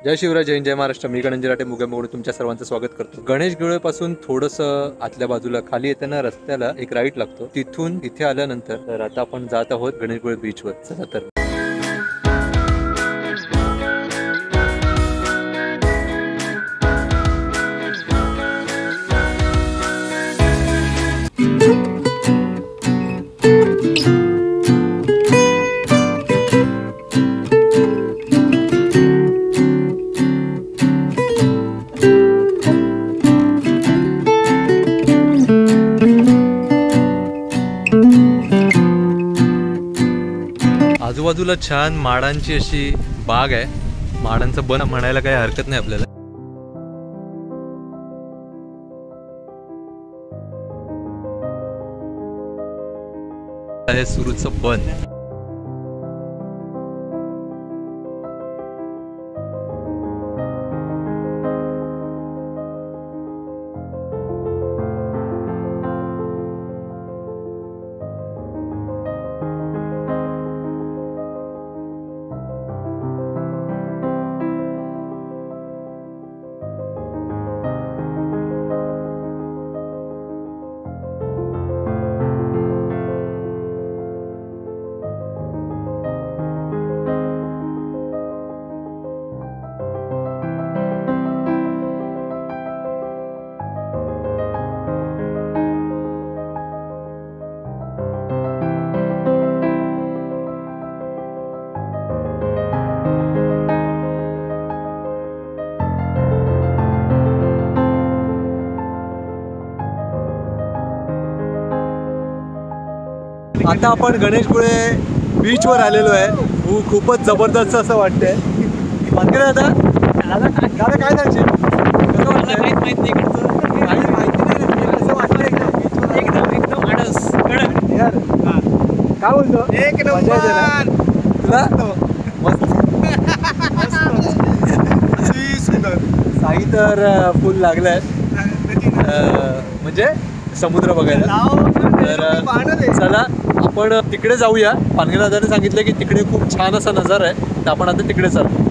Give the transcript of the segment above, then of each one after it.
जय शिवराय, जय हिंद, जय महाराष्ट्र. मी गणेश राटे मुगेमोड तुमच्या सर्वांचं स्वागत करतो. गणेश पासून थोडंसं आतल्या बाजूला खाली येताना रस्त्याला एक राईट लागतो. तिथून इथे आल्यानंतर तर आता आपण जात आहोत गणेश बीच वर. चला तर आजूबाजूला छान माडांची अशी बाग आहे. माडांचं बन म्हणायला काही हरकत नाही आपल्याला. हे सुरूचं बन. आता आपण गणेशपुळे बीच वर आलेलो आहे. खूपच जबरदस्त असं वाटतंय. दादा दादा काय सांगशील? कसं वाटतंय? माहिती नाही कसं वाटतंय एकदम आडस यार. काय बोलतो? एक नंबर तुला साई तर फुल लागलाय म्हणजे समुद्र बघायला. तर चला आपण तिकडे जाऊया. पानगेला दादाने सांगितलं की तिकडे खूप छान असा नजारा आहे, तर आपण आता तिकडे चालू.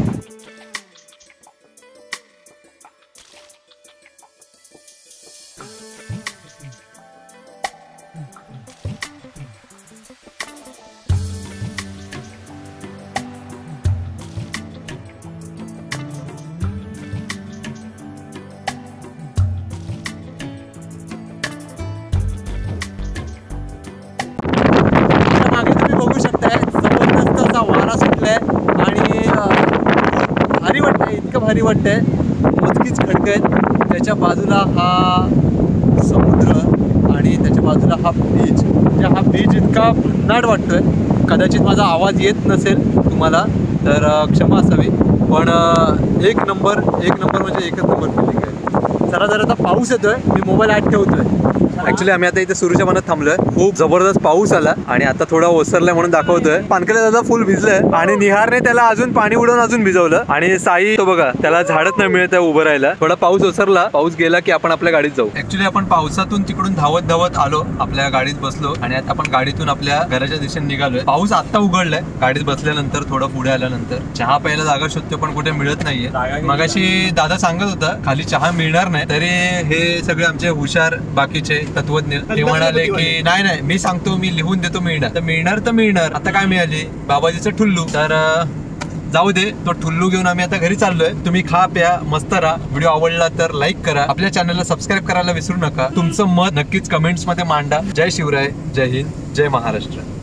बघू शकताय जबरदस्त असा वारा सुटलाय आणि भारी वाटतंय. इतकं भारी वाटतंय. मोजकीच खडकं आहेत. त्याच्या बाजूला हा समुद्र आणि त्याच्या बाजूला हा बीच. म्हणजे हा बीच इतका भन्नाट वाटतोय. कदाचित माझा आवाज येत नसेल तुम्हाला तर क्षमा असावी, पण एक नंबर म्हणजे एकच नंबर फिलिंग आहे. जरा आता पाऊस येतोय. मी मोबाईल आत ठेवतोय. ऍक्च्युली आम्ही आता इथे सूर्याच्या मनात थांबलोय. खूप जबरदस्त पाऊस आला आणि आता थोडा ओसरलाय म्हणून दाखवतोय. पानकले दादा फुल भिजलाय आणि निहारने त्याला अजून पाणी उडवून अजून भिजवलं. आणि साई तो बघा त्याला झाडच नाही मिळत आहे उभं राहायला. थोडा पाऊस ओसरला, पाऊस गेला की आपण आपल्या गाडीत जाऊ. ऍक्च्युली आपण पावसातून तिकडून धावत आलो, आपल्या गाडीत बसलो आणि आता आपण गाडीतून आपल्या घराच्या दिशेने निघालोय. पाऊस आता उघडलाय. गाडीत बसल्यानंतर थोडं पुढे आल्यानंतर चहा प्यायला जागा शोधतो पण कुठे मिळत नाहीये. मगाशी दादा सांगत होता खाली चहा मिळणार नाही, तरी हे सगळे आमचे हुशार बाकीचे तत्वज्ञ ते म्हणाले की नाही मी सांगतो, मी लिहून देतो, मिळणार. आता काय मिळाली? बाबाजीचं ठुल्लू. तर जाऊ दे, तो ठुल्लू घेऊन आम्ही आता घरी चाललोय. तुम्ही खा प्या मस्त राहा. व्हिडिओ आवडला तर लाईक करा. आपल्या चॅनलला सबस्क्राईब करायला विसरू नका. तुमचं मत नक्कीच कमेंट्स मध्ये मांडा. जय शिवराय, जय हिंद, जय महाराष्ट्र.